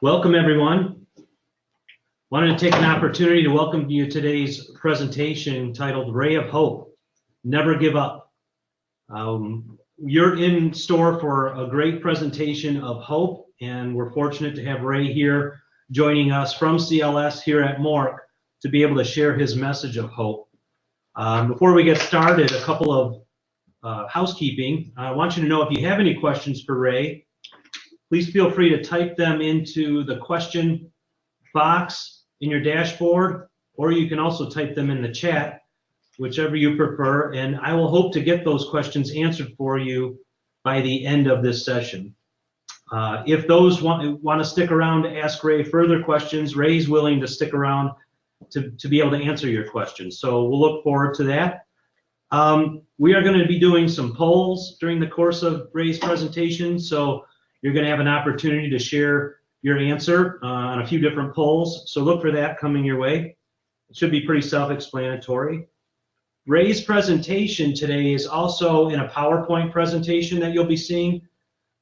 Welcome, everyone. Wanted to take an opportunity to welcome you to today's presentation titled Ray of Hope, Never Give Up. You're in store for a great presentation of hope, and we're fortunate to have Ray here joining us from CLS here at Mork to be able to share his message of hope. Before we get started, a couple of housekeeping. I want you to know if you have any questions for Ray, please feel free to type them into the question box in your dashboard, or you can also type them in the chat, whichever you prefer, and I will hope to get those questions answered for you by the end of this session. If those want to stick around to ask Ray further questions, Ray's willing to stick around to be able to answer your questions. So we'll look forward to that. We are going to be doing some polls during the course of Ray's presentation, so you're going to have an opportunity to share your answer on a few different polls. So look for that coming your way. It should be pretty self-explanatory. Ray's presentation today is also in a PowerPoint presentation that you'll be seeing.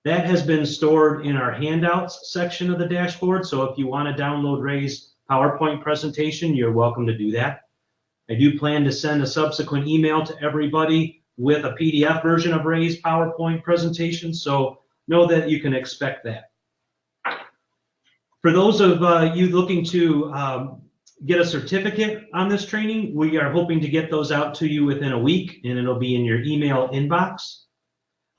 That has been stored in our handouts section of the dashboard. So if you want to download Ray's PowerPoint presentation, you're welcome to do that. I do plan to send a subsequent email to everybody with a PDF version of Ray's PowerPoint presentation. So know that you can expect that. For those of you looking to get a certificate on this training, we are hoping to get those out to you within a week, and it'll be in your email inbox.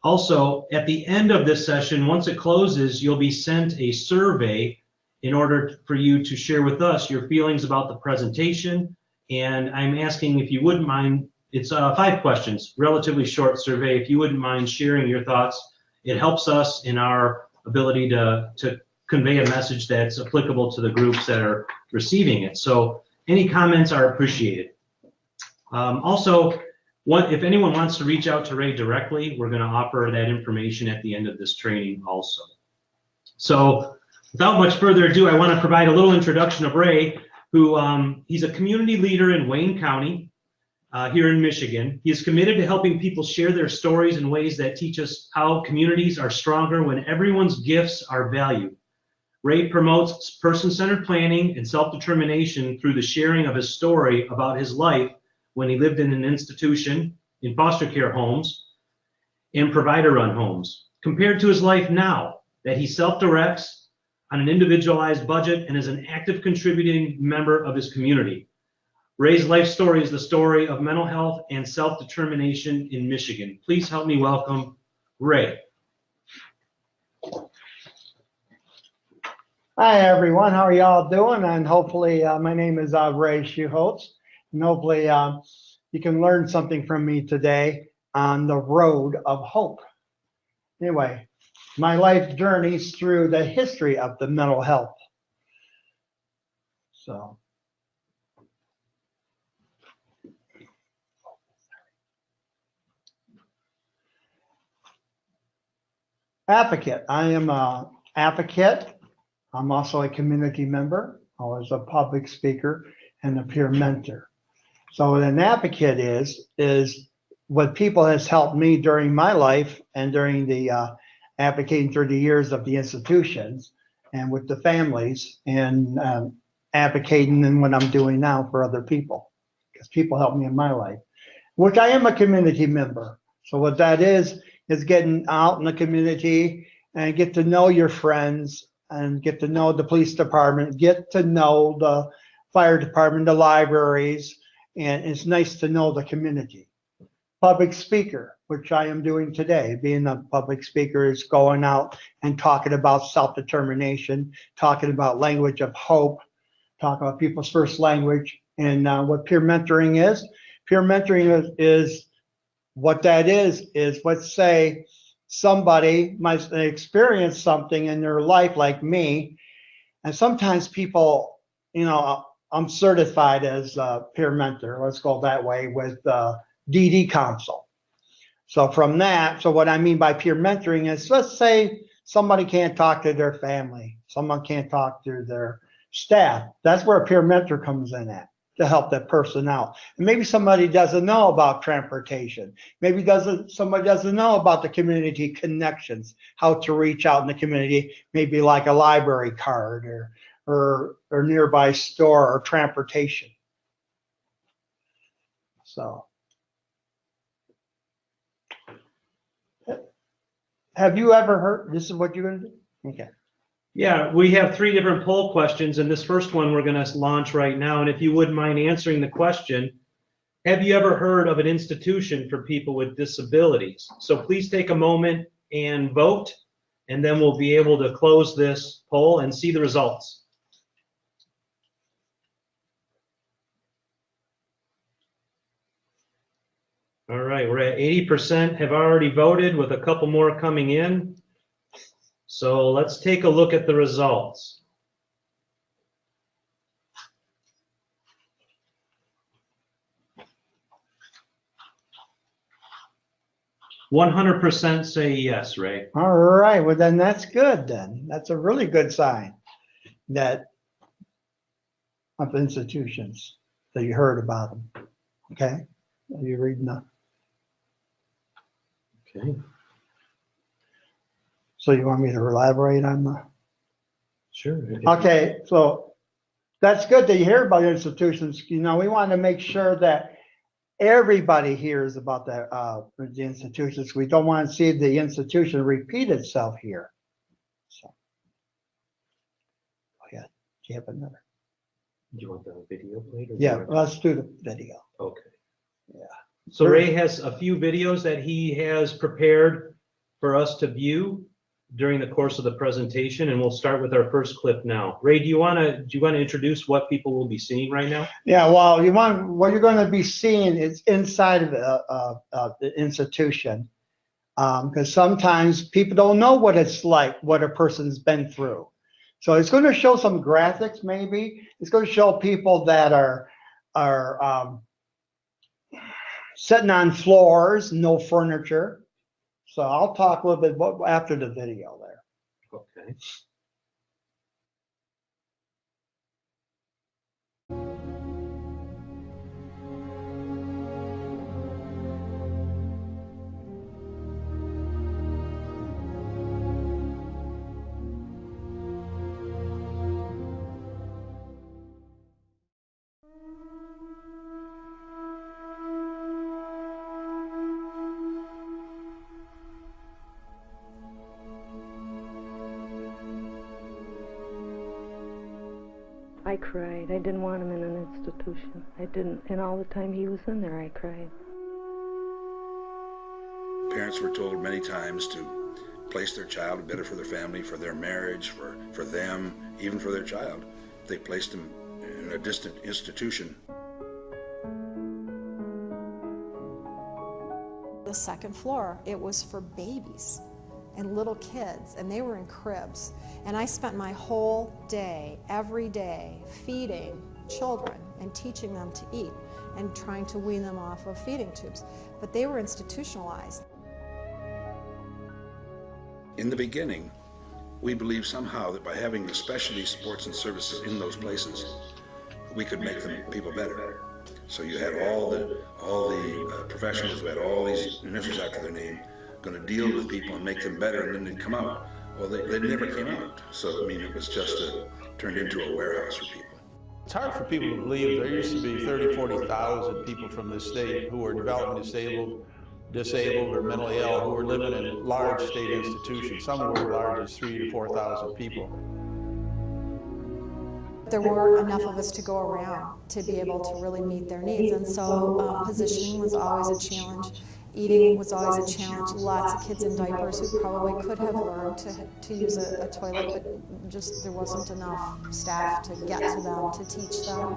Also, at the end of this session, once it closes, you'll be sent a survey in order for you to share with us your feelings about the presentation. And I'm asking if you wouldn't mind, it's 5 questions, relatively short survey. If you wouldn't mind sharing your thoughts, it helps us in our ability to convey a message that's applicable to the groups that are receiving it. So any comments are appreciated. Also, if anyone wants to reach out to Ray directly, we're going to offer that information at the end of this training also. So without much further ado, I want to provide a little introduction of Ray, who he's a community leader in Wayne County. Here in Michigan. He is committed to helping people share their stories in ways that teach us how communities are stronger when everyone's gifts are valued. Ray promotes person-centered planning and self-determination through the sharing of his story about his life when he lived in an institution, in foster care homes, and provider-run homes, compared to his life now that he self-directs on an individualized budget and is an active contributing member of his community. Ray's life story is the story of mental health and self-determination in Michigan. Please help me welcome Ray. Hi everyone, how are y'all doing? And hopefully my name is Ray Schuholz, and hopefully you can learn something from me today on the road of hope. Anyway, my life journeys through the history of the mental health. So. Advocate. I am an advocate. I'm also a community member. I was a public speaker and a peer mentor. So what an advocate is what people has helped me during my life and during the advocating through the years of the institutions and with the families and advocating in what I'm doing now for other people, because people helped me in my life, which I am a community member. So what that is getting out in the community and get to know your friends and get to know the police department, get to know the fire department, the libraries, and it's nice to know the community. Public speaker, which I am doing today. Being a public speaker is going out and talking about self-determination, talking about language of hope, talking about people's first language, and what peer mentoring is. Peer mentoring is what that is let's say somebody might experience something in their life like me, and sometimes people, I'm certified as a peer mentor, let's go that way, with DD Council. So from that, so what I mean by peer mentoring is, let's say somebody can't talk to their family, someone can't talk to their staff. That's where a peer mentor comes in at. to help that person out. And maybe somebody doesn't know about transportation. Maybe somebody doesn't know about the community connections, how to reach out in the community, maybe like a library card or nearby store or transportation. So, have you ever heard, this is what you're going to do? Okay. Yeah, we have 3 different poll questions, and this first one we're going to launch right now. And if you wouldn't mind answering the question, have you ever heard of an institution for people with disabilities? So please take a moment and vote, and then we'll be able to close this poll and see the results. All right, we're at 80% have already voted, with a couple more coming in. So let's take a look at the results. 100% say yes, Ray. All right, well then that's good then. That's a really good sign that of institutions that you heard about them. Okay, are you reading that? Okay. So you want me to elaborate on that? Sure. Okay, so that's good that you hear about institutions. You know, we want to make sure that everybody hears about the institutions. We don't want to see the institution repeat itself here. So, oh yeah, do you have another? Do you want the video played? Yeah, let's do the video. Okay. Yeah. So Ray has a few videos that he has prepared for us to view during the course of the presentation, and we'll start with our first clip now. Ray, do you want to introduce what people will be seeing right now? Yeah, well, what you're going to be seeing is inside of the institution, because sometimes people don't know what it's like, what a person's been through. So it's going to show some graphics, maybe. It's going to show people that are sitting on floors, no furniture. So I'll talk a little bit after the video there. Okay. I cried. I didn't want him in an institution. I didn't. And all the time he was in there, I cried. Parents were told many times to place their child better for their family, for their marriage, for them, even for their child. They placed them in a distant institution. The second floor, it was for babies and little kids, and they were in cribs. And I spent my whole day, every day, feeding children and teaching them to eat and trying to wean them off of feeding tubes. But they were institutionalized. In the beginning, we believed somehow that by having the specialty supports and services in those places, we could make them people better. So you had all the professionals who had all these initials after their name going to deal with people and make them better, and then they'd come out. Well, they never came out. So, I mean, it was just turned into a warehouse for people. It's hard for people to believe there used to be 30,000, 40,000 people from this state who were developmentally disabled or mentally ill, who were living in large state institutions. Some were as large as 3,000 to 4,000 people. There weren't enough of us to go around to be able to really meet their needs, and so positioning was always a challenge. Eating was always a challenge. Lots of kids in diapers who probably could have learned to use a toilet, but just there wasn't enough staff to get to them, to teach them.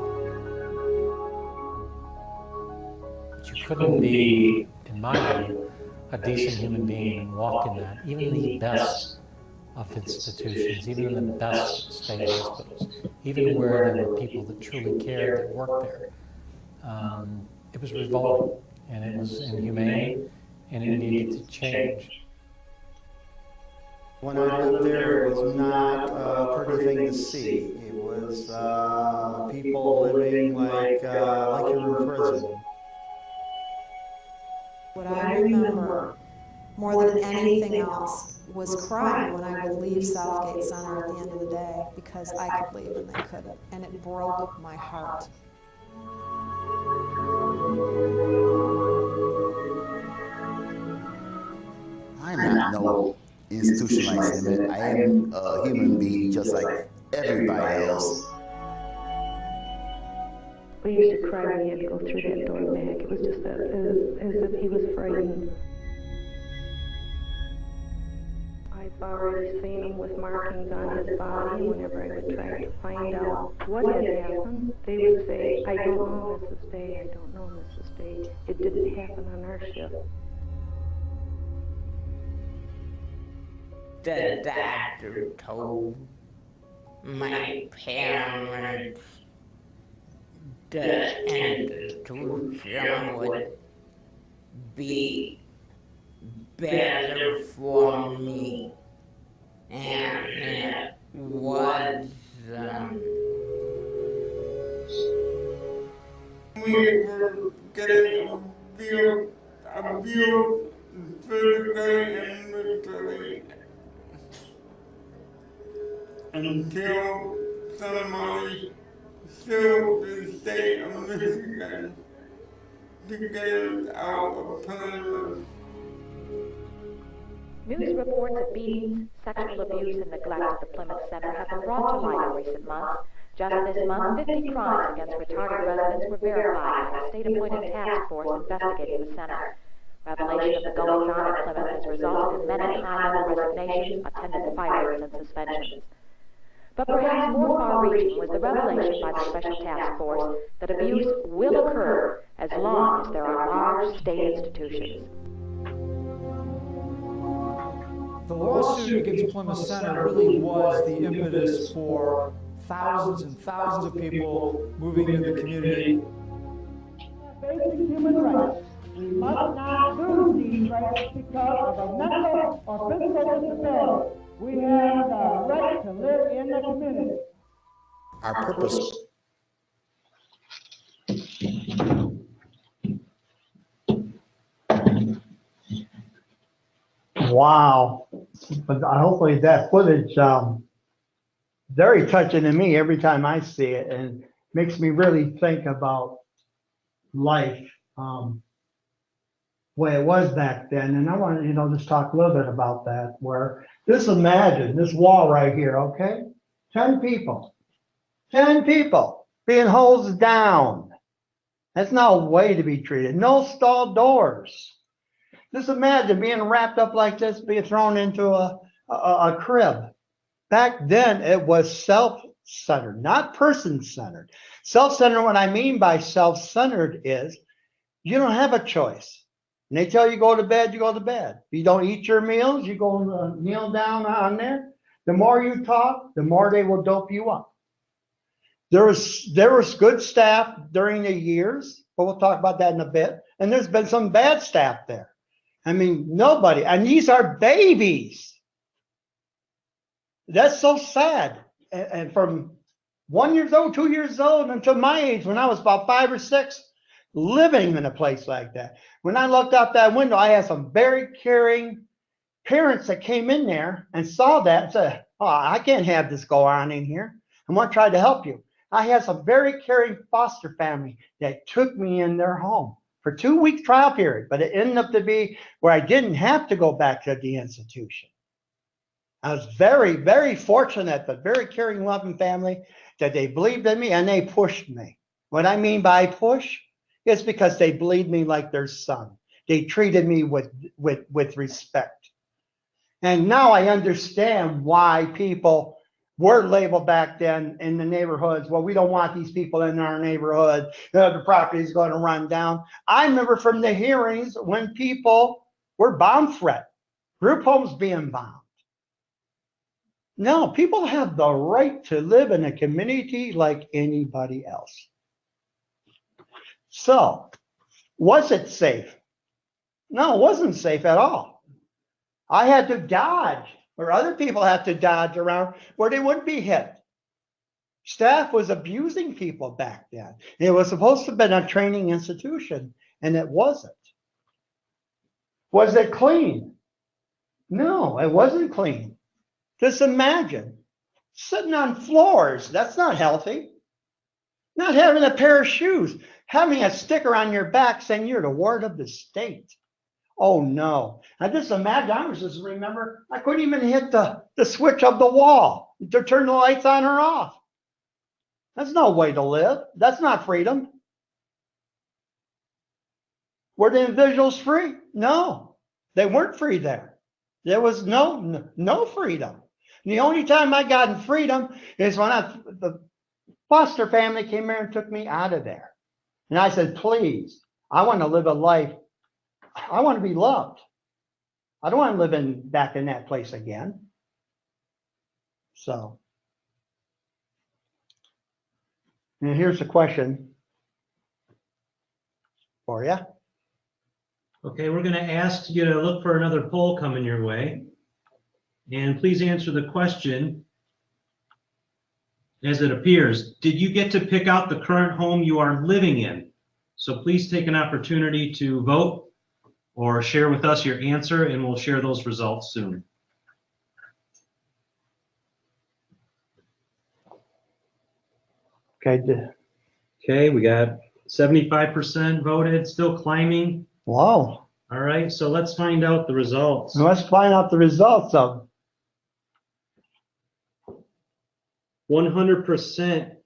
You couldn't be, in my view, a decent human being and walk in that. Even the best of institutions, even in the best state hospitals, even where there were people that truly cared that worked there, it was revolting. And it was inhumane, and it needed to change. When I lived there, it was not a pretty thing to see. It was people living like you were in prison. What I remember more than anything else was crying when I would leave Southgate Center at the end of the day because I could leave and they couldn't, and it broke my heart. I'm not no institutionalized limit. I am a human being just like everybody else. We used to cry when he had to go through that door, Mac. It was just as if he was frightened. I've already seen him with markings on his body, and whenever I would try to find out what had happened, they would say, I don't know, Mrs. Day, I don't know, Mrs. Day. It didn't happen on our shift. The doctor told my parents the institution would be better for me, and it wasn't. We were getting abused physically and mentally until somebody sued the state of Michigan to get us out of Plymouth. News reports of beatings, sexual abuse, and neglect at the Plymouth Center have been brought to light in recent months. Just this month, 50 crimes against retarded residents were verified by a state-appointed task force investigating the center. Revelation of the goings-on at Plymouth has resulted in many high-level resignations, attendance firings, and suspensions. But perhaps more far-reaching was the revelation by the Special Task Force that abuse will occur as long as there are large state institutions. The lawsuit against Plymouth Center really was the impetus for thousands and thousands of people moving into the community. Basic human rights. We must not lose these rights because of a mental or physical disability. We have the right to live in the community. Our purpose. Wow. But hopefully that footage, very touching to me every time I see it, and makes me really think about life, way it was back then. And I want to, just talk a little bit about that, where just imagine this wall right here, okay? 10 people being hosed down. That's not a way to be treated. No stall doors. Just imagine being wrapped up like this, being thrown into a crib. Back then, it was self-centered, not person-centered. Self-centered, what I mean by self-centered is you don't have a choice. And they tell you go to bed, you go to bed. If you don't eat your meals, you go kneel down on there. The more you talk, the more they will dope you up. There was good staff during the years, but we'll talk about that in a bit. And there's been some bad staff there. I mean, nobody, and these are babies. That's so sad. And from 1 year old, 2 years old, until my age, when I was about 5 or 6, living in a place like that. When I looked out that window, I had some very caring parents that came in there and saw that and said, oh, I can't have this go on in here. I want to try to help you. I had some very caring foster family that took me in their home for 2 week trial period, but it ended up to be where I didn't have to go back to the institution. I was very, very fortunate, but very caring, loving family that they believed in me and they pushed me. What I mean by push is because they believed me like their son. They treated me with respect. And now I understand why people were labeled back then in the neighborhoods. Well, we don't want these people in our neighborhood. The property is going to run down. I remember from the hearings when people were bomb threat, group homes being bombed. No, people have the right to live in a community like anybody else. So, was it safe? No, it wasn't safe at all. I had to dodge where other people have to dodge around where they wouldn't be hit. Staff was abusing people back then. It was supposed to have been a training institution, and it wasn't. Was it clean? No, it wasn't clean. Just imagine sitting on floors. That's not healthy. Not having a pair of shoes, having a sticker on your back saying you're the ward of the state. Oh no. I just imagine, I was just remember, I couldn't even hit the switch of the wall to turn the lights on or off. That's no way to live. That's not freedom. Were the individuals free? No, they weren't free there. There was no freedom. And the only time I got in freedom is when the foster family came here and took me out of there. And I said, please, I want to live a life. I want to be loved. I don't want to live back in that place again. So, and here's a question for you. Okay, we're going to ask you to look for another poll coming your way. And please answer the question as it appears. Did you get to pick out the current home you are living in? So please take an opportunity to vote or share with us your answer, and we'll share those results soon. Okay, we got 75% voted, still climbing. Wow. All right, so let's find out the results. Let's find out the results of 100%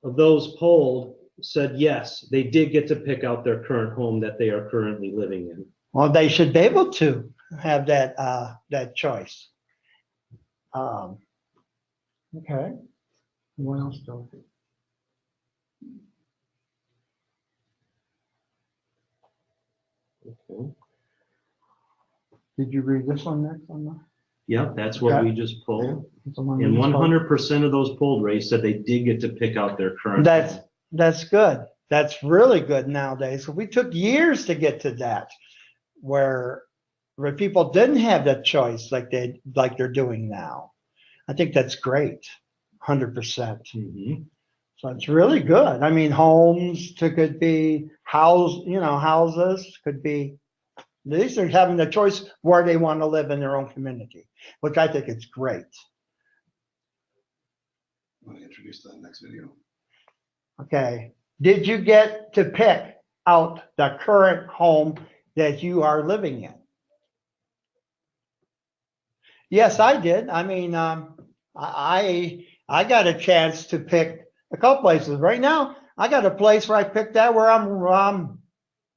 of those polled said yes, they did get to pick out their current home that they are currently living in. Well, they should be able to have that choice. Okay. What else do I? Okay. Did you read this one next one? Yep, that's what Okay. we just pulled. That's the one we And just pulled. 100% of those polled, Ray, said they did get to pick out their current home. That's good. That's really good nowadays. So we took years to get to that, where people didn't have that choice like they're doing now. I think that's great, 100%. Mm-hmm. So it's really good. I mean, homes could be houses could be. These are having the choice where they want to live in their own community, which I think is great. Want to introduce the next video? Okay. Did you get to pick out the current home that you are living in? Yes, I did. I mean, I got a chance to pick a couple places. Right now, I got a place where I picked out where I'm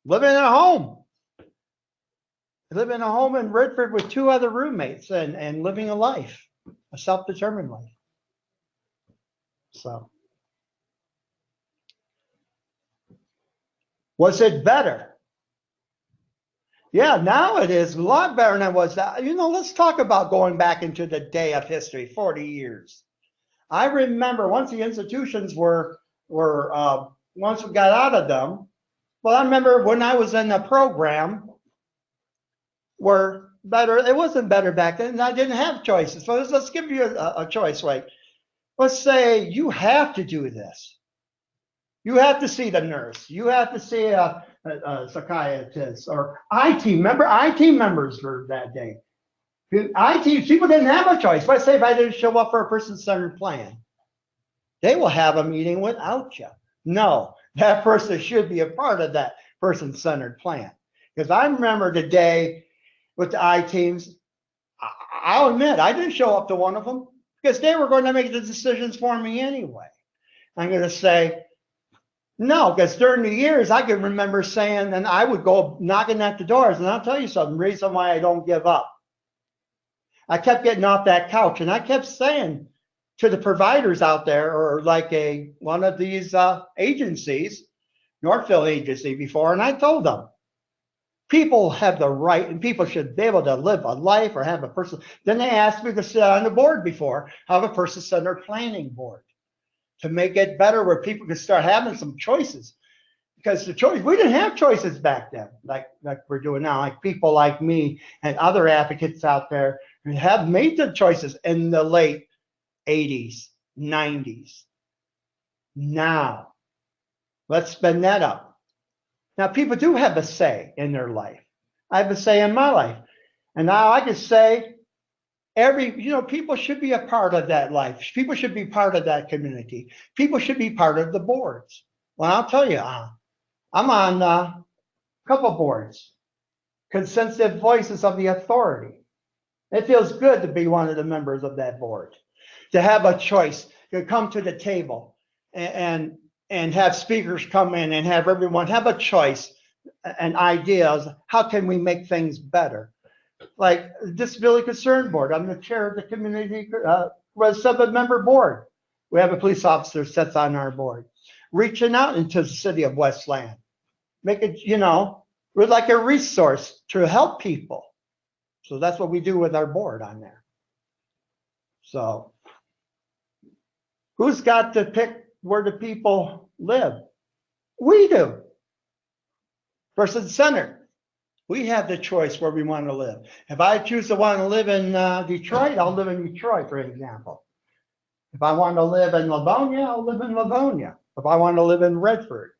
living in a home. I live in a home in Redford with 2 other roommates and living a life, a self-determined life. So, was it better? Yeah, now it is a lot better than it was. Let's talk about going back into the day of history, 40 years. I remember once the institutions were once we got out of them, well, I remember when I was in the program, were better. It wasn't better back then. And I didn't have choices. So let's give you a choice. Like, let's say you have to do this. You have to see the nurse. You have to see a psychiatrist or IT. Remember, IT members were that day. IT people didn't have a choice. Let's say if I didn't show up for a person-centered plan, they will have a meeting without you. No, that person should be a part of that person-centered plan. Because I remember the day with the I teams, I'll admit I didn't show up to one of them because they were going to make the decisions for me anyway. I'm going to say no, because during the years I can remember saying, and I would go knocking at the doors, and I'll tell you something, reason why I don't give up. I kept getting off that couch, and I kept saying to the providers out there, or like one of these agencies, Northville agency before, and I told them, people have the right, and people should be able to live a life or have a person. Then they asked me to sit on the board before, have a person-centered planning board to make it better where people could start having some choices. Because we didn't have choices back then, like we're doing now, like people like me and other advocates out there have made the choices in the late 80s, 90s. Now, let's spin that up. Now, people do have a say in their life. I have a say in my life. And now I can say people should be a part of that life. People should be part of that community. People should be part of the boards. Well, I'll tell you, I'm on a couple boards, consensus voices of the authority. It feels good to be one of the members of that board, to have a choice, to come to the table and have speakers come in and have everyone have a choice and ideas. How can we make things better? Like Disability Concern Board, I'm the chair of the community, we're a 7-member board. We have a police officer sits on our board, reaching out into the city of Westland. Make it, we're like a resource to help people. So that's what we do with our board on there. So who's got to pick where the people live? We do. Person centered. We have the choice where we want to live. If I choose to want to live in Detroit, I'll live in Detroit, for example. If I want to live in Livonia, I'll live in Livonia. If I want to live in Redford.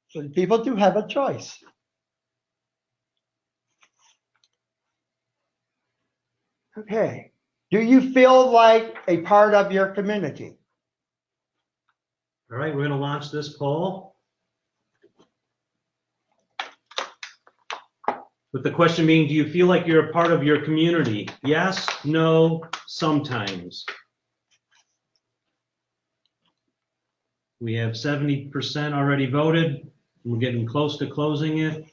So people do have a choice. Okay. Do you feel like a part of your community? All right, we're going to launch this poll. With the question being, do you feel like you're a part of your community? Yes, no, sometimes. We have 70% already voted. We're getting close to closing it.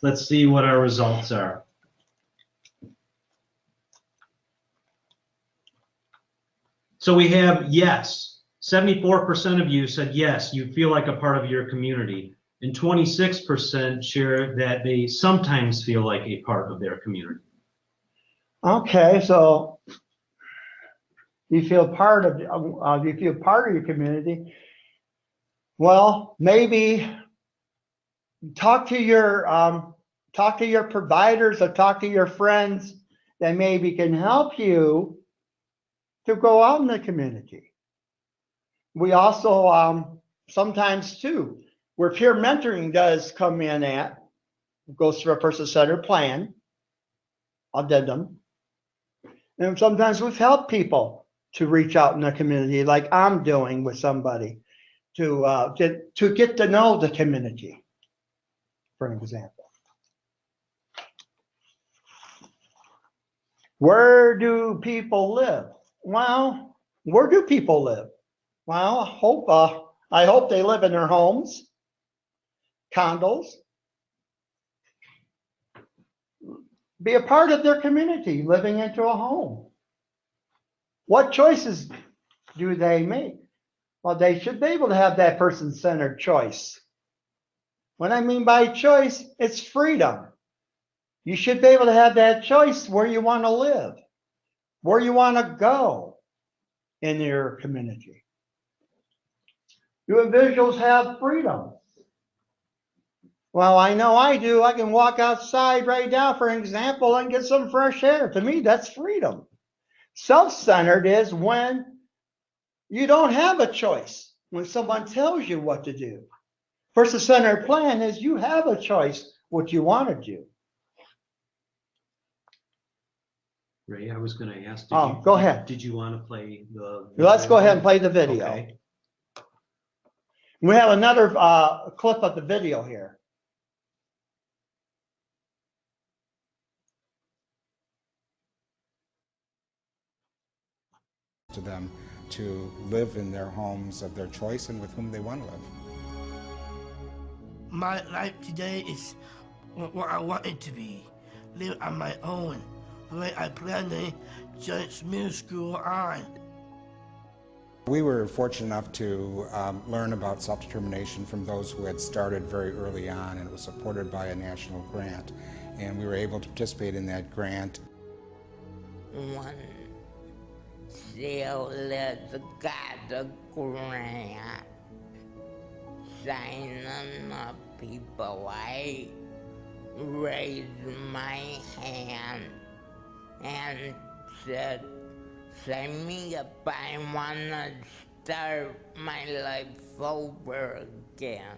Let's see what our results are. So we have yes. 74% of you said yes, you feel like a part of your community. And 26% share that they sometimes feel like a part of their community. Okay, so you feel part of your community. Well, maybe talk to your providers or talk to your friends that maybe can help you to go out in the community. We also sometimes too, where peer mentoring does come in at, goes through a person-centered plan, addendum. And sometimes we've helped people to reach out in the community, like I'm doing with somebody, to get to know the community, for an example. Where do people live? Well, where do people live? Well, I hope they live in their homes, condos. Be a part of their community, living into a home. What choices do they make? Well, they should be able to have that person-centered choice. What I mean by choice, it's freedom. You should be able to have that choice where you want to live, where you want to go in your community. Do individuals have freedom? Well, I know I do. I can walk outside right now, for example, and get some fresh air. To me, that's freedom. Self-centered is when you don't have a choice, when someone tells you what to do. Person-centered plan is you have a choice what you want to do. Ray, I was going to ask, go ahead. Did you want to play the video? Let's go ahead and play the video. Okay. We have another clip of the video here. To them to live in their homes of their choice and with whom they want to live. My life today is what I want it to be. Live on my own, the way I plan to join middle school on. We were fortunate enough to learn about self-determination from those who had started very early on, and it was supported by a national grant. And we were able to participate in that grant. One sailor got a grant, signing up people. I raised my hand and said, sign me up, I wanna start my life over again.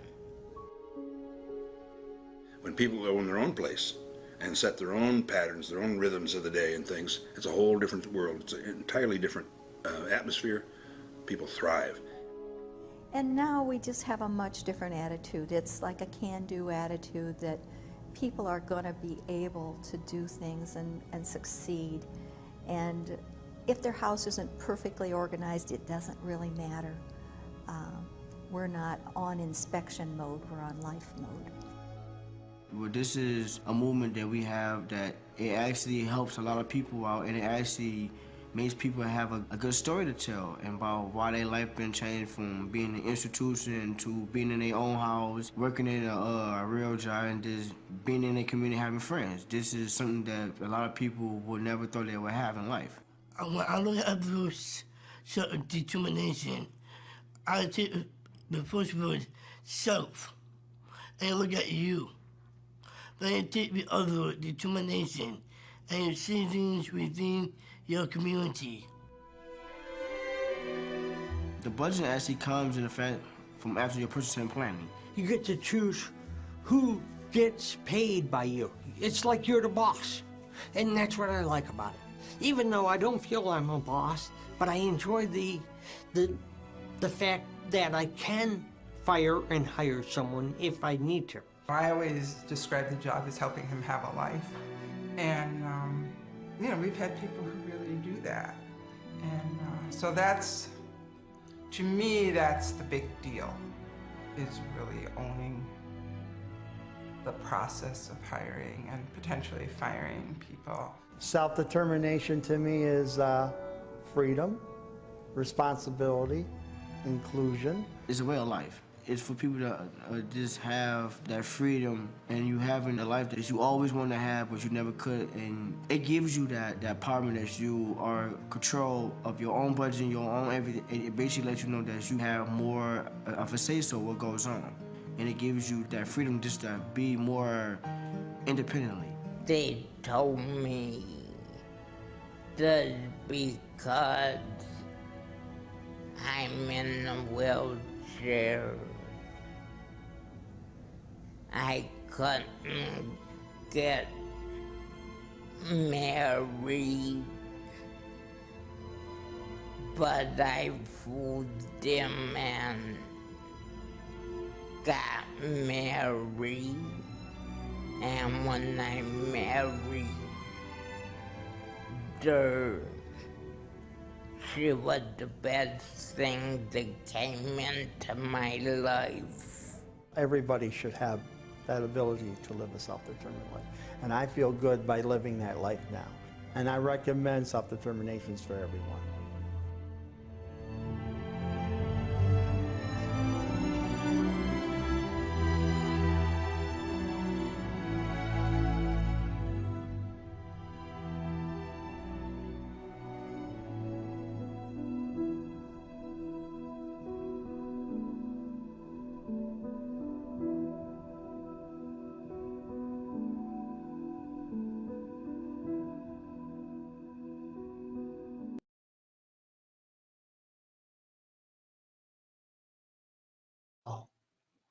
When people go in their own place and set their own patterns, their own rhythms of the day and things, it's a whole different world. It's an entirely different atmosphere. People thrive. And now we just have a much different attitude. It's like a can-do attitude that people are going to be able to do things and succeed. And if their house isn't perfectly organized, it doesn't really matter. We're not on inspection mode, we're on life mode. Well, this is a movement that we have that it actually helps a lot of people out, and it actually makes people have a good story to tell about why their life been changed from being in an institution to being in their own house, working in a real job, and just being in a community, having friends. This is something that a lot of people would never thought they would have in life. When I look at those certain determination, I take the first word, self, and look at you. Then you take the other word, determination, and you see things within your community. The budget actually comes in effect from after your purchasing and planning. You get to choose who gets paid by you. It's like you're the boss. And that's what I like about it. Even though I don't feel I'm a boss, but I enjoy the fact that I can fire and hire someone if I need to. I always describe the job as helping him have a life. And, you know, we've had people who really do that. And so that's, to me, that's the big deal, is really owning the process of hiring and potentially firing people. Self-determination to me is freedom, responsibility, inclusion. It's a way of life. It's for people to just have that freedom, and you having a life that you always want to have, but you never could. And it gives you that power that you are in control of your own budget and your own everything. It basically lets you know that you have more of a say-so what goes on. And it gives you that freedom just to be more independently. They told me that because I'm in a wheelchair, I couldn't get married, but I fooled them and got married. And when I married her, she was the best thing that came into my life. Everybody should have that ability to live a self-determined life. And I feel good by living that life now. And I recommend self-determinations for everyone.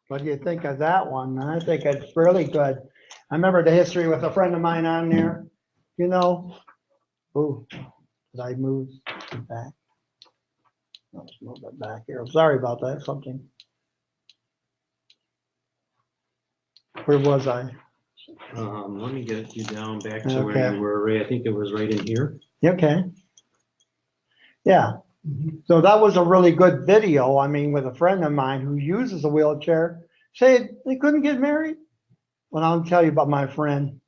What do you think of that one? I think it's really good. I remember the history with a friend of mine on there, you know. Ooh, did I move it back? Let's move it back here. Sorry about that, something. Where was I? Let me get you down back to where you were, Ray. I think it was right in here. Okay. Yeah. So that was a really good video. I mean, with a friend of mine who uses a wheelchair, said they couldn't get married. Well, I'll tell you about my friend.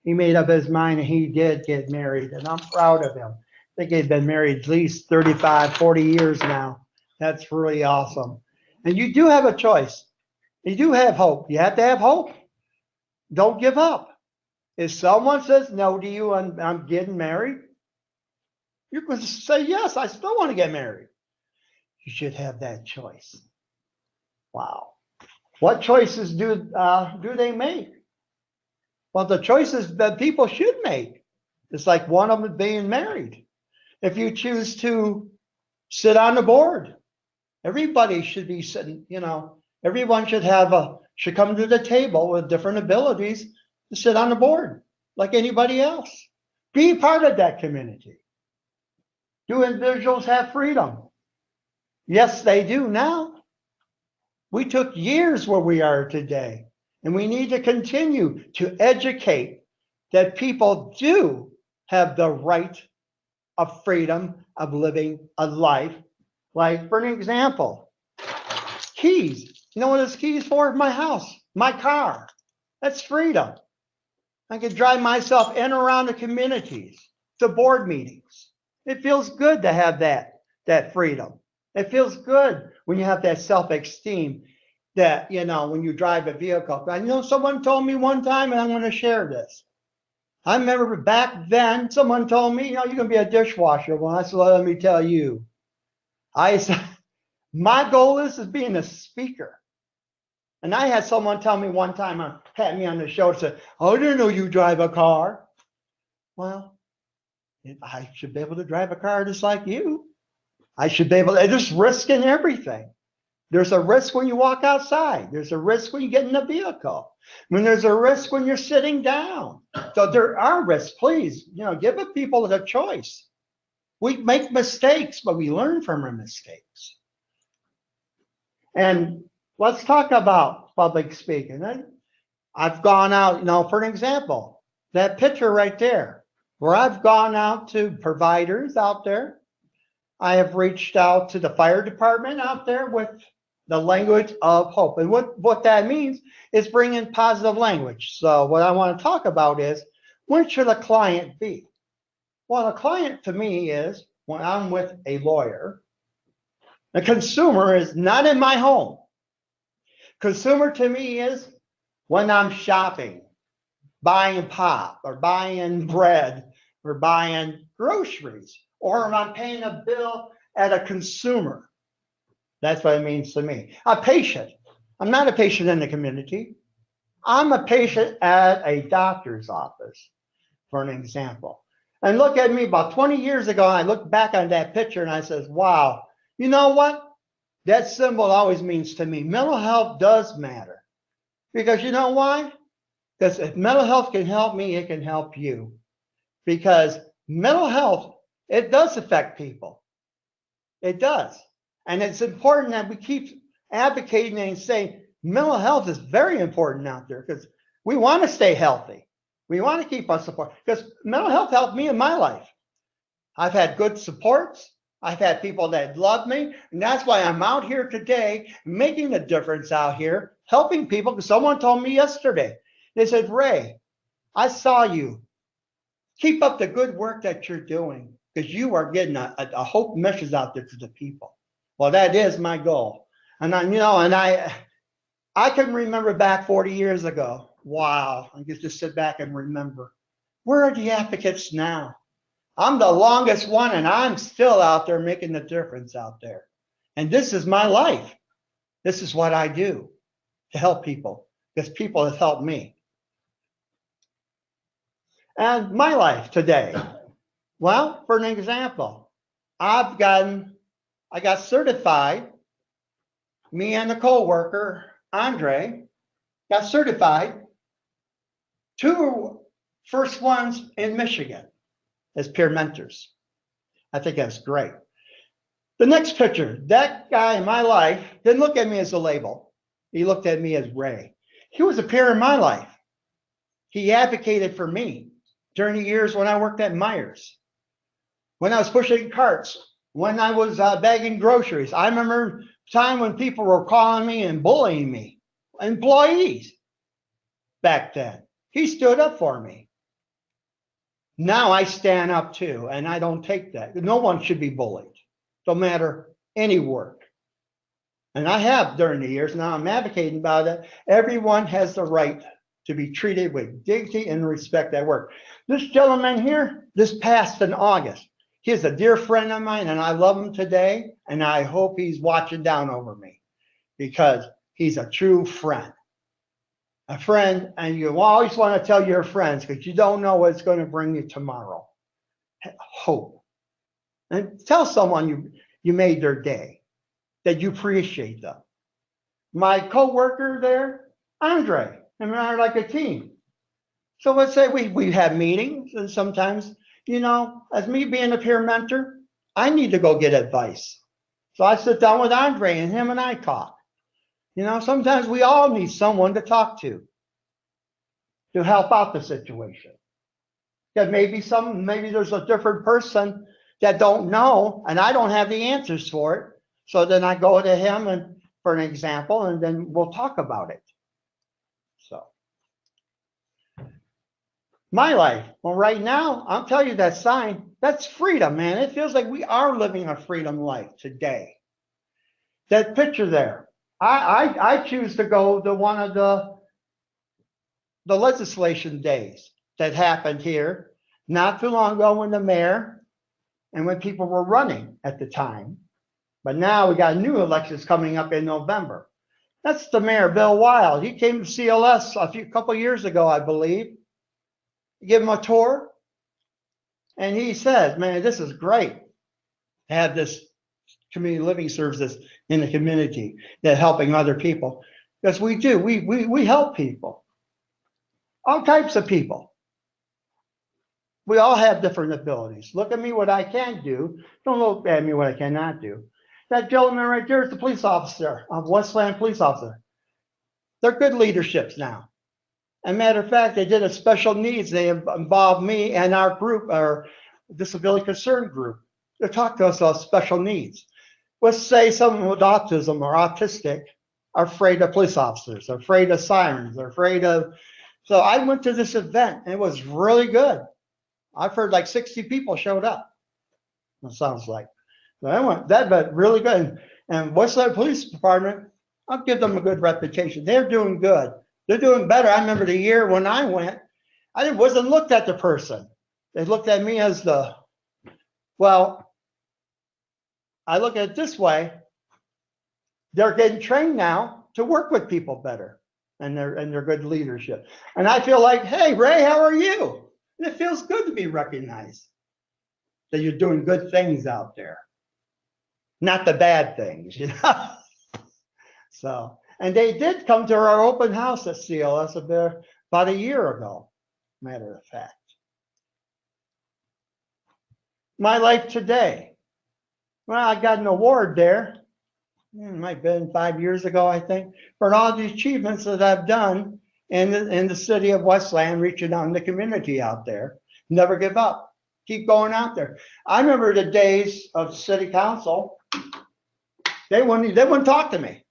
He made up his mind and he did get married, and I'm proud of him. I think he's been married at least 35, 40 years now. That's really awesome. And you do have a choice. You do have hope. You have to have hope. Don't give up. If someone says no to you and I'm getting married, you're going to say, yes, I still want to get married. You should have that choice. Wow. What choices do they make? Well, the choices that people should make It's like one of them being married. If you choose to sit on the board, everybody should be sitting, everyone should come to the table with different abilities to sit on the board like anybody else. Be part of that community. Do individuals have freedom? Yes, they do now. We took years where we are today, and we need to continue to educate that people do have the right of freedom of living a life. Like, for an example, keys. You know what it's keys for? My house, my car. That's freedom. I can drive myself in and around the communities, to board meetings. It feels good to have that freedom. It feels good when you have that self-esteem that, when you drive a vehicle. Someone told me one time, and I'm going to share this. I remember back then, someone told me, you're going to be a dishwasher. Well, I said, let me tell you. I said, my goal is being a speaker. And I had someone tell me one time, pat me on the shoulder, said, I didn't know you drive a car. Well, I should be able to drive a car just like you. I should be able to, there's risk in everything. There's a risk when you walk outside. There's a risk when you get in a vehicle. There's a risk when you're sitting down. So there are risks. Please, give the people the choice. We make mistakes, but we learn from our mistakes. And let's talk about public speaking. I've gone out, for an example, that picture right there, where I've gone out to providers out there. I have reached out to the fire department out there with the language of hope. And what that means is bringing positive language. So what I want to talk about is, when should a client be? Well, a client to me is when I'm with a lawyer. A consumer is not in my home. Consumer to me is when I'm shopping, buying pop or buying bread or buying groceries, or when I'm paying a bill at a consumer. That's what it means to me. A patient. I'm not a patient in the community. I'm a patient at a doctor's office, for an example. And look at me, about 20 years ago, I look back on that picture and I says, wow, you know what? That symbol always means to me, mental health does matter. Because you know why? Because if mental health can help me, it can help you. Because mental health, it does affect people. It does. And it's important that we keep advocating and saying mental health is very important out there, because we want to stay healthy. We want to keep us support, because mental health helped me in my life. I've had good supports. I've had people that love me. And that's why I'm out here today making a difference out here, helping people. Because someone told me yesterday, they said, Ray, I saw you. Keep up the good work that you're doing, because you are getting a hope message out there to the people. Well, that is my goal. And I can remember back 40 years ago. Wow. I get to sit back and remember. Where are the advocates now? I'm the longest one, and I'm still out there making the difference out there. And this is my life. This is what I do to help people, because people have helped me. And my life today. Well, for an example, I got certified. Me and a co-worker, Andre, got certified. 2 first ones in Michigan as peer mentors. I think that's great. The next picture, that guy in my life didn't look at me as a label. He looked at me as Ray. He was a peer in my life. He advocated for me during the years when I worked at Myers, when I was pushing carts, when I was bagging groceries. I remember a time when people were calling me and bullying me, employees back then. He stood up for me. Now I stand up too, and I don't take that. No one should be bullied, no matter any work. And I have during the years. Now I'm advocating about it. Everyone has the right to be treated with dignity and respect at work. This gentleman here, this passed in August. He is a dear friend of mine, and I love him today, and I hope he's watching down over me, because he's a true friend. A friend, and you always want to tell your friends, because you don't know what's going to bring you tomorrow. hope. And tell someone you made their day, that you appreciate them. My co-worker there, Andre, and I are like a team. So let's say we have meetings, and sometimes, you know, as me being a peer mentor, I need to go get advice. So I sit down with Andre and him and I talk. You know, sometimes we all need someone to talk to help out the situation. Because maybe there's a different person that don't know, and I don't have the answers for it. So then I go to him and for an example, and then we'll talk about it. So my life, well, right now, I'll tell you that sign, that's freedom, man. It feels like we are living a freedom life today. That picture there, I choose to go to one of the legislation days that happened here not too long ago when the mayor and when people were running at the time. But now we got new elections coming up in November. That's the mayor, Bill Wild. He came to CLS a couple years ago, I believe. Give him a tour. And he said, man, this is great to have this community living services in the community that helping other people. Because we do, we help people. All types of people. We all have different abilities. Look at me what I can do. Don't look at me what I cannot do. That gentleman right there is the police officer, Westland police officer. They're good leaderships now. As a matter of fact, they did a special needs. They involved me and our group, our disability concern group, to talk to us about special needs. Let's say someone with autism or autistic are afraid of police officers, are afraid of sirens, are afraid of. So I went to this event and it was really good. I've heard like 60 people showed up. It sounds like. So I went, but really good. And Westland Police Department, I'll give them a good reputation. They're doing good. They're doing better. I remember the year when I went, I wasn't looked at the person. They looked at me as well, I look at it this way. They're getting trained now to work with people better and they're good leadership. And I feel like, hey, Ray, how are you? And it feels good to be recognized that you're doing good things out there, not the bad things, you know? So, and they did come to our open house at CLS about a year ago, matter of fact. My life today. Well, I got an award there. It might have been 5 years ago, I think, for all the achievements that I've done in the city of Westland, reaching out in the community out there. Never give up. Keep going out there. I remember the days of city council. They wouldn't talk to me.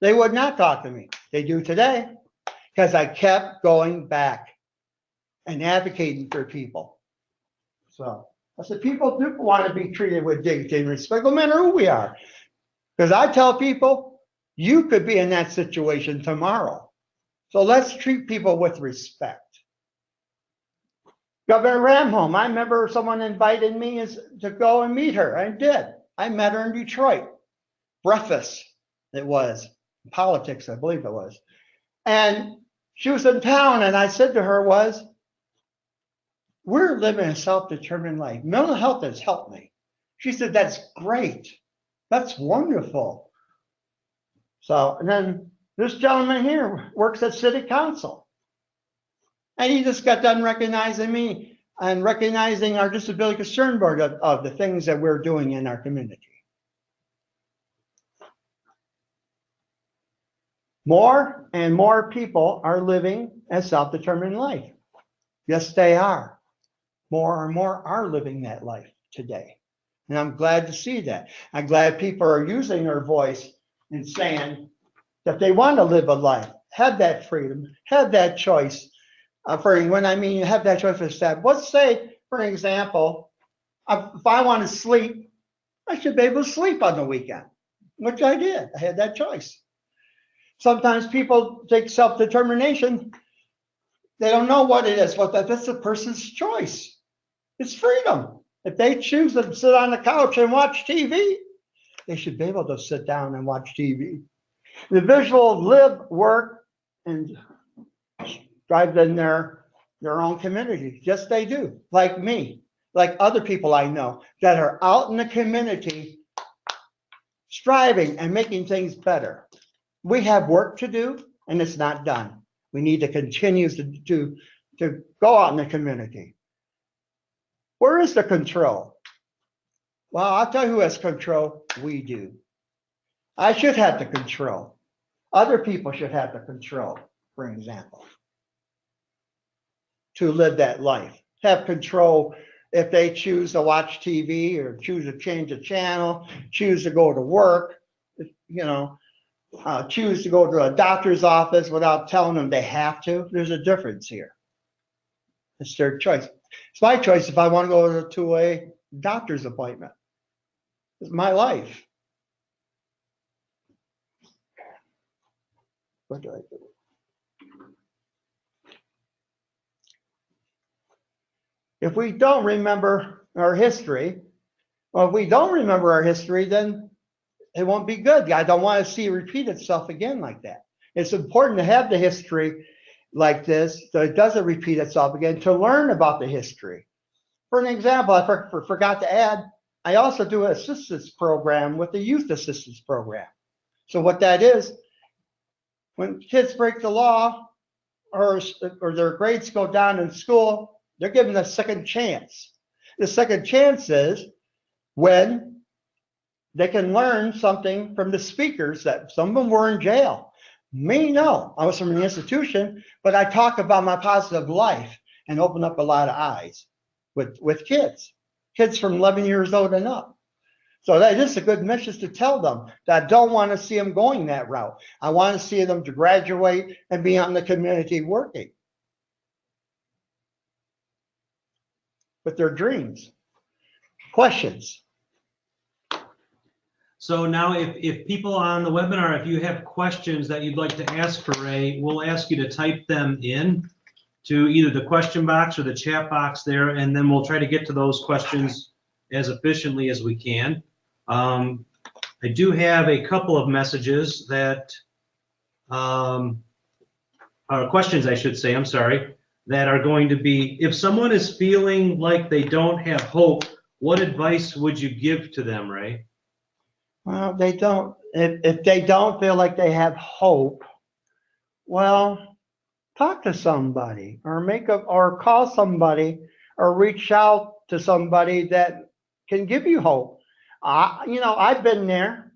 They would not talk to me. They do today because I kept going back and advocating for people. So I said, people do want to be treated with dignity and respect, no matter who we are. Because I tell people, you could be in that situation tomorrow. So let's treat people with respect. Governor Ramholm, I remember someone invited me to go and meet her. I did. I met her in Detroit. Breakfast, it was. Politics, I believe it was. And she was in town, and I said to her we're living a self-determined life. Mental health has helped me. She said, that's great. That's wonderful. So, and then this gentleman here works at City Council. And he just got done recognizing me and recognizing our Disability Concern Board of the things that we're doing in our community. More and more people are living a self-determined life. Yes, they are. More and more are living that life today. And I'm glad to see that. I'm glad people are using their voice and saying that they want to live a life, have that freedom, have that choice. When I mean have that choice for staff, let's say, for example, if I want to sleep, I should be able to sleep on the weekend, which I did. I had that choice. Sometimes people take self-determination. They don't know what it is, but that's a person's choice. It's freedom. If they choose to sit on the couch and watch TV, they should be able to sit down and watch TV. The visual live, work, and strive in their own community. Yes, they do, like me. like other people I know that are out in the community striving and making things better. We have work to do and it's not done. We need to continue to go out in the community. Where is the control? Well, I'll tell you who has control. We do. I should have the control. Other people should have the control, for example, to live that life. Have control if they choose to watch TV or choose to change a channel, choose to go to work, you know, choose to go to a doctor's office without telling them they have to. There's a difference here. It's their choice. It's my choice if I want to go to a doctor's appointment. It's my life. What do I do? If we don't remember our history, well, if we don't remember our history, then it won't be good. I don't want to see it repeat itself again like that. It's important to have the history like this so it doesn't repeat itself again, to learn about the history. For an example, I forgot to add, I also do an assistance program with the youth assistance program. So what that is, when kids break the law or their grades go down in school, they're given a second chance. The second chance is when they can learn something from the speakers that some of them were in jail. Me, no. I was from an institution, but I talk about my positive life and open up a lot of eyes with kids from 11 years old and up. So that is a good message to tell them that I don't want to see them going that route. I want to see them to graduate and be out in the community working with their dreams. Questions? So now if people on the webinar, if you have questions that you'd like to ask for Ray, we'll ask you to type them in to either the question box or the chat box there, and then we'll try to get to those questions as efficiently as we can. I do have a couple of messages that, or questions I should say, I'm sorry, that are going to be, if someone is feeling like they don't have hope, what advice would you give to them, Ray? Well, they don't, if they don't feel like they have hope, well, talk to somebody or call somebody or reach out to somebody that can give you hope. You know, I've been there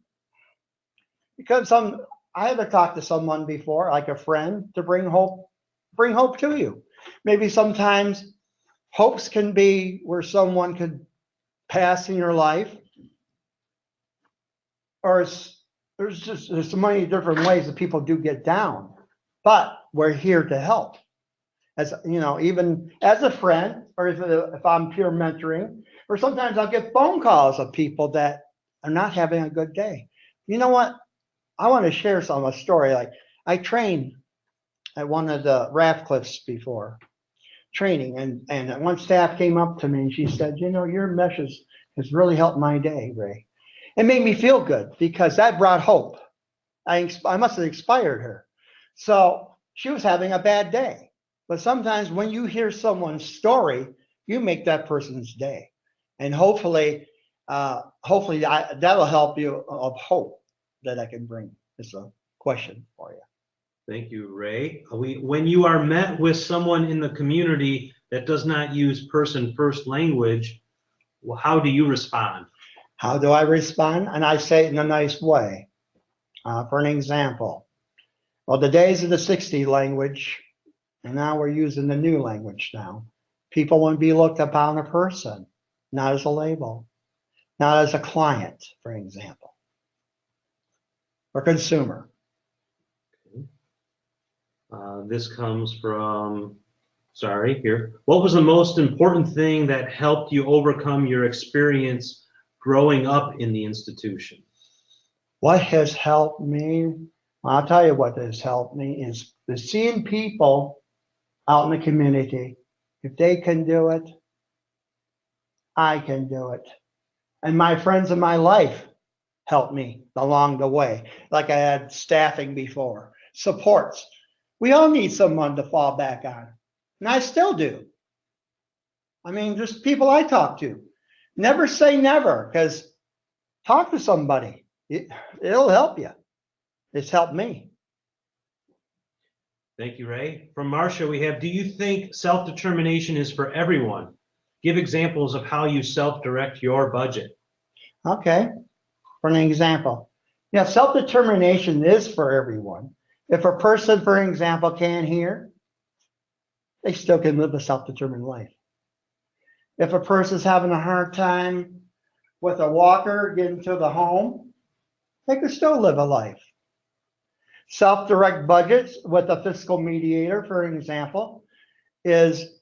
because I had to talk to someone before, like a friend, to bring hope to you. Maybe sometimes hopes can be where someone could pass in your life, or there's so many different ways that people do get down, but we're here to help. As you know, even as a friend, or if I'm peer mentoring, or sometimes I'll get phone calls of people that are not having a good day. You know what? I want to share a story. Like, I trained at one of the raft cliffs before training, and one staff came up to me and she said, you know, your message has really helped my day, Ray. It made me feel good because that brought hope. I must have inspired her. So she was having a bad day. But sometimes when you hear someone's story, you make that person's day. And hopefully that'll help you of hope that I can bring. It's a question for you. Thank you, Ray. When you are met with someone in the community that does not use person first language, how do you respond? How do I respond? And I say it in a nice way. For an example, well, the days of the 60 language, and now we're using the new language now. People want to be looked upon a person, not as a label, not as a client, for example, or consumer. This comes from, what was the most important thing that helped you overcome your experience growing up in the institution? What has helped me? I'll tell you what has helped me is seeing people out in the community. If they can do it, I can do it. And my friends in my life helped me along the way. Like I had staffing before, supports. We all need someone to fall back on. And I still do. I mean, just people I talk to. Never say never, because talk to somebody. It'll help you. It's helped me. Thank you, Ray. From Marcia, we have, do you think self-determination is for everyone? Give examples of how you self-direct your budget. Okay, for an example. Yeah, self-determination is for everyone. If a person, for example, can't hear, they still can live a self-determined life. If a person's having a hard time with a walker getting to the home, they can still live a life. Self-direct budgets with a fiscal mediator, for example, is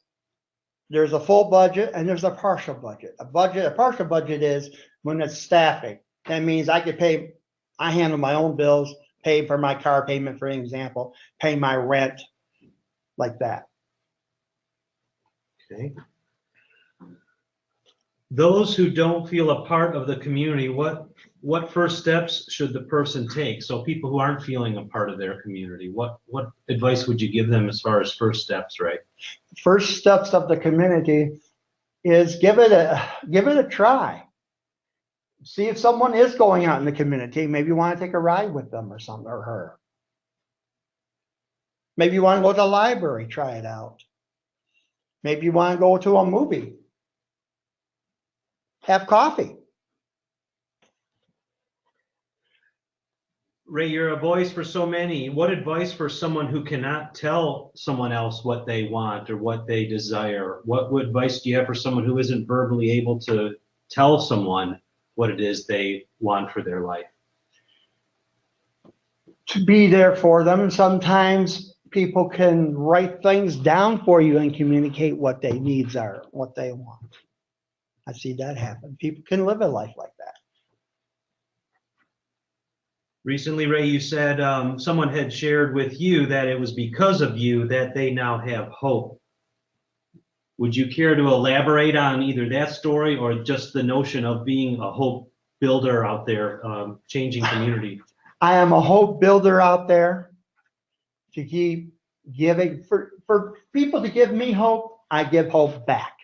there's a full budget and there's a partial budget. A partial budget is when it's staffing. That means I handle my own bills, pay for my car payment, for example, pay my rent, like that. Okay. Those who don't feel a part of the community, what first steps should the person take? So people who aren't feeling a part of their community, what advice would you give them as far as first steps, right? First steps of the community is give it a try. See if someone is going out in the community. Maybe you want to take a ride with them or something, or her. Maybe you want to go to the library, try it out. Maybe you want to go to a movie. Have coffee. Ray, you're a voice for so many. What advice for someone who cannot tell someone else what they want or what they desire? What advice do you have for someone who isn't verbally able to tell someone what it is they want for their life? To be there for them. Sometimes people can write things down for you and communicate what their needs are, what they want. I see that happen. People can live a life like that. Recently, Ray, you said someone had shared with you that it was because of you that they now have hope. Would you care to elaborate on either that story or just the notion of being a hope builder out there, changing community? I am a hope builder out there to keep giving. For people to give me hope, I give hope back.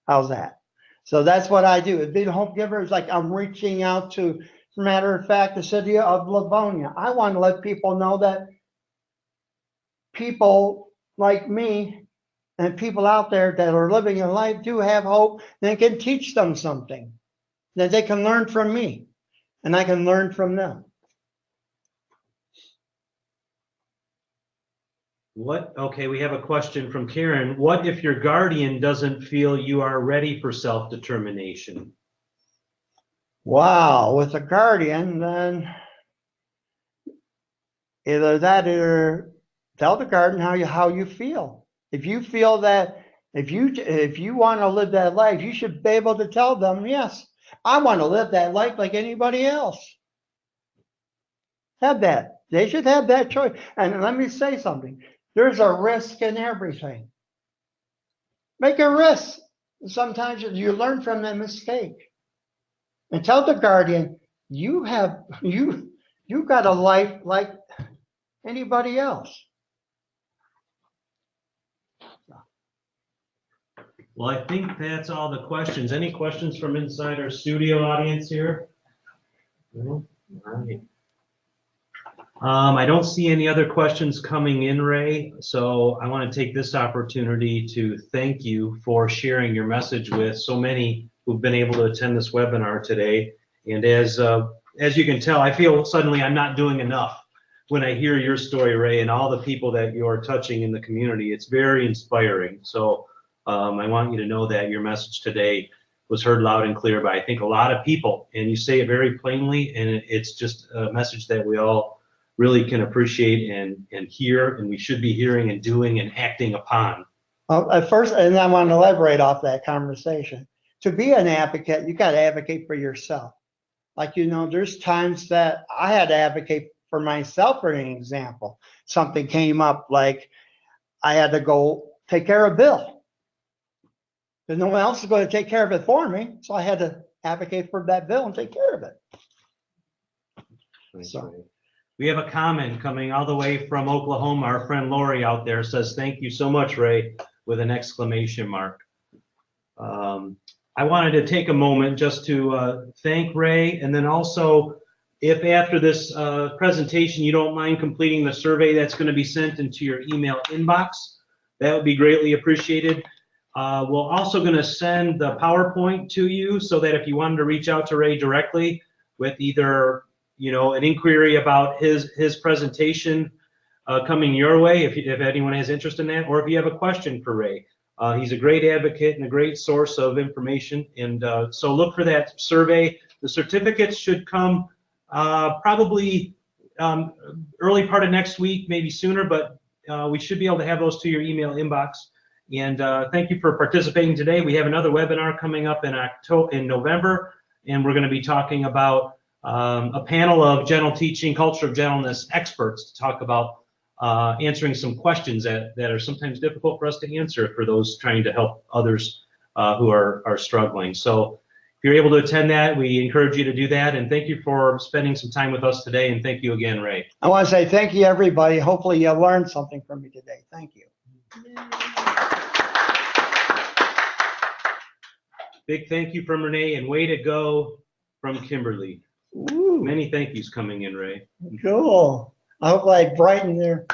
How's that? So that's what I do. Being a hope giver is like I'm reaching out to, as a matter of fact, the city of Livonia. I want to let people know that people like me and people out there that are living a life do have hope, and I can teach them something that they can learn from me, and I can learn from them. Okay, we have a question from Karen. What if your guardian doesn't feel you are ready for self-determination? Wow, with a guardian, then either that or tell the guardian how you feel. If you feel that if you want to live that life, you should be able to tell them, yes, I want to live that life like anybody else. Have that. They should have that choice. And let me say something. There's a risk in everything. Make a risk. Sometimes you learn from that mistake. And tell the guardian, you got a life like anybody else. Well, I think that's all the questions. Any questions from inside our studio audience here? No? All right. I don't see any other questions coming in, Ray, so I want to take this opportunity to thank you for sharing your message with so many who've been able to attend this webinar today. And as you can tell, I feel suddenly I'm not doing enough when I hear your story, Ray, and all the people that you're touching in the community. It's very inspiring. So I want you to know that your message today was heard loud and clear by, I think, a lot of people, and you say it very plainly, and it's just a message that we all really can appreciate and hear, and we should be hearing and doing and acting upon. Well, at first, and I want to elaborate off that conversation. To be an advocate, you got to advocate for yourself. Like, there's times that I had to advocate for myself, for an example. Something came up, like I had to go take care of Bill. Because no one else is going to take care of it for me, so I had to advocate for that bill and take care of it. So. We have a comment coming all the way from Oklahoma. Our friend Lori out there says, thank you so much, Ray, with an exclamation mark. I wanted to take a moment just to thank Ray, and then also, if after this presentation you don't mind completing the survey that's going to be sent into your email inbox, that would be greatly appreciated. We're also going to send the PowerPoint to you so that if you wanted to reach out to Ray directly with either, you know, an inquiry about his presentation coming your way, if anyone has interest in that, or if you have a question for Ray. He's a great advocate and a great source of information, and so look for that survey. The certificates should come probably early part of next week, maybe sooner, but we should be able to have those to your email inbox. And thank you for participating today. We have another webinar coming up in November, and we're going to be talking about a panel of gentle teaching, culture of gentleness experts to talk about answering some questions that are sometimes difficult for us to answer for those trying to help others who are struggling. So if you're able to attend that, we encourage you to do that. And thank you for spending some time with us today. And thank you again, Ray. I want to say thank you, everybody. Hopefully you learned something from me today. Thank you. Big thank you from Renee, and way to go from Kimberly. Ooh. Many thank yous coming in, Ray. Cool. I hope I brightened their